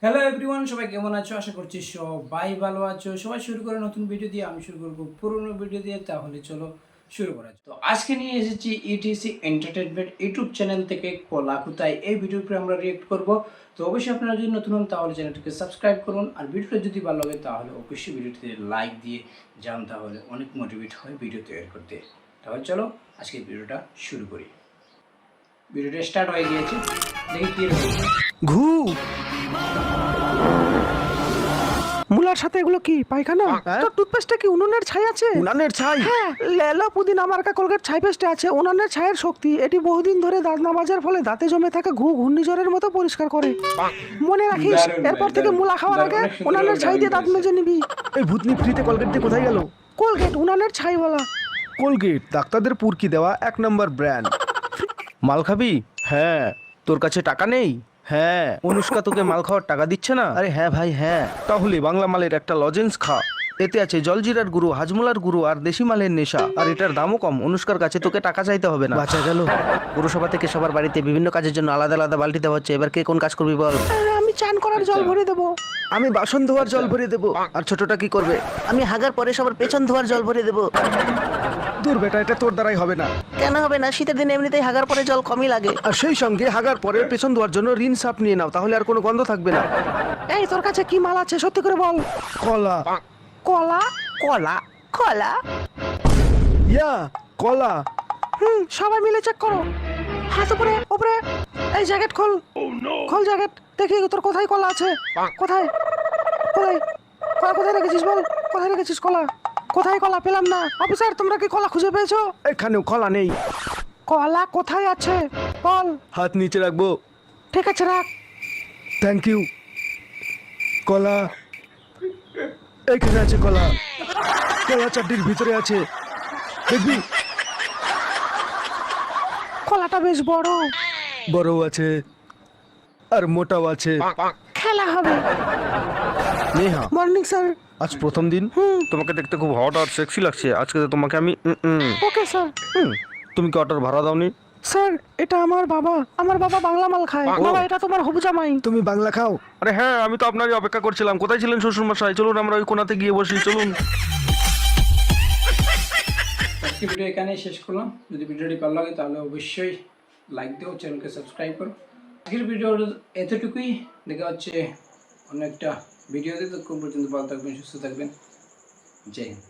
Hello everyone, সবাই কেমন আছো? আশা করছি সবাই ভালো আছো। সবাই শুরু করে নতুন ভিডিও দিয়ে, আমি শুরু করবো পুরোনো ভিডিও দিয়ে। তাহলে চলো শুরু করা যাক। তো আজকে নিয়ে এসেছি ইটিসি এন্টারটেনমেন্ট ইউটিউব চ্যানেল থেকে কলা কোথায়, এই ভিডিওর উপরে আমরা রিয়েক্ট করব। তো অবশ্যই আপনারা যদি নতুন হন তাহলে চ্যানেলটিকে সাবস্ক্রাইব করুন, আর ভিডিওটা যদি ভালো লাগে তাহলে অবশ্যই ভিডিওটিতে লাইক দিয়ে যান, তাহলে অনেক মোটিভেট হয় ভিডিও তৈরি করতে। তাহলে চলো আজকে ভিডিওটা শুরু করি। ভিডিওটা স্টার্ট হয়ে গিয়েছে, দেখি কি রয়েছে। ঘু মুলার সাথে এগুলো কি পায়খানা? তোর টুথপেস্টে কি উনুনের ছাই আছে? উনানের ছাই? হ্যাঁ, লেলা পুদিনা মার্কা কোলগেট ছাই পেস্টে আছে উনানের ছাইয়ের শক্তি। এটি বহুদিন ধরে দাঁত না মাজার ফলে দাঁতে জমে থাকা ঘূর্ণিঝড়ের মতো পরিষ্কার করে। মনে রাখিস, দারুণ ভাই, এরপর থেকে দারুণ। মুলা খাওয়ার আগে অনেক সুন্দর উনানের ভাবে ছাই দিয়ে দাঁত ডাবিং মেজে নিবি। এই ভূতনি ফ্রিতে কলগেট দিয়ে কোথায় গেল? কোলগেট উনানের ছাই বলা। কোলগেট ডাক্তারদের পুরকি দেওয়া 1 নম্বর ব্র্যান্ড। মাল খাবি? হ্যাঁ। তোর কাছে টাকা নেই? হ্যাঁ। অনুষ্কা তোকে মাল খাওয়ার টাকা দিচ্ছে না? আরে হ্যাঁ ভাই হ্যাঁ। তাহলে বাংলা মালের একটা লজেন্স খা। এতে আছে জলজিরার গুঁড়ো, হাজমোলার গুঁড়ো আর দেশি মালের নেশা, আর এটার দামও কম। অনুষ্কার কাছে তোকে টাকা চাইতে হবে না। বাঁচা গেল। পুরসভা থেকে সবার বাড়িতে বিভিন্ন কাজের জন্য আলাদা আলাদা বালতি দেওয়া হচ্ছে। এবার কে কোন কাজ করবি বল? আমি চান করার জল ভরে দেবো। আমি বাসন ধোয়ার জল ভরে দেবো। আর ছোটটা কি করবে? আমি হাগার পরে সবার পেছন ধোয়ার জল ভরে দেবো। দূর বেটা, এটা তোর দ্বারাই হবে না। কেন হবে না? শীতের দিনে এমনিতেই হাগার পরে জল কমই লাগে। আর সেই সঙ্গে হাগার পরে পেছন ধোয়ার জন্য রিন সাপ নিয়ে নাও, তাহলে আর কোনো গন্ধ থাকবে না। এই তোর কাছে কি মাল আছে সত্যি করে বল। কলা। কলা? কলা? কলা? ইয়া কলা। সবাই মিলে চেক করো। হাত উপরে উপরে। এই জ্যাকেট খোল। খোল জ্যাকেট, দেখি তোর কোথায় কলা আছে। কোথায় কোথায় কলা কোথায় রেখেছিস বল? কোথায় রেখেছিস কলা? কোথায় কলা পেলাম না। অফিসার, তোমরা কি কলা খুঁজে পেয়েছো? এখানেও কলা নেই। কলা কোথায় আছে বল। হাত নিচে রাখবো। ঠিক আছে, রাখ। Thank you. কলা এখানে আছে। কলা কলা চারটির ভিতরে আছে, দেখবি? কলাটা বেশ বড়। বড়ও আছে আর মোটাও আছে। খেলা হবে। Neha, morning sir. আজ প্রথম দিন। তোমাকে দেখতে খুব হট আর সেক্সি লাগছে। আজকে তো তোমাকে আমি ওকে স্যার। তুমি কি অটোর ভাড়া দাওনি? স্যার, এটা আমার বাবা। আমার বাবা বাংলা মাল খায়। বাবা, এটা তোমার হবু জামাই। তুমি বাংলা খাও? আরে হ্যাঁ, আমি তো আপনারই অপেক্ষা করছিলাম। কোথায় ছিলেন শ্বশুর মশাই? চলুন আমরা ওই কোণাতে গিয়ে বসি, চলুন। আজকে ভিডিও এখানেই শেষ করলাম। যদি ভিডিওটি ভালো লাগে তাহলে অবশ্যই লাইক দিও, চ্যানেলকে সাবস্ক্রাইব করো। আজকের ভিডিও এতটুকুই। দেখা হচ্ছে অন্য একটা ভিডিওতে। ততক্ষণ পর্যন্ত ভালো থাকবেন, সুস্থ থাকবেন। জয় হিন্দ।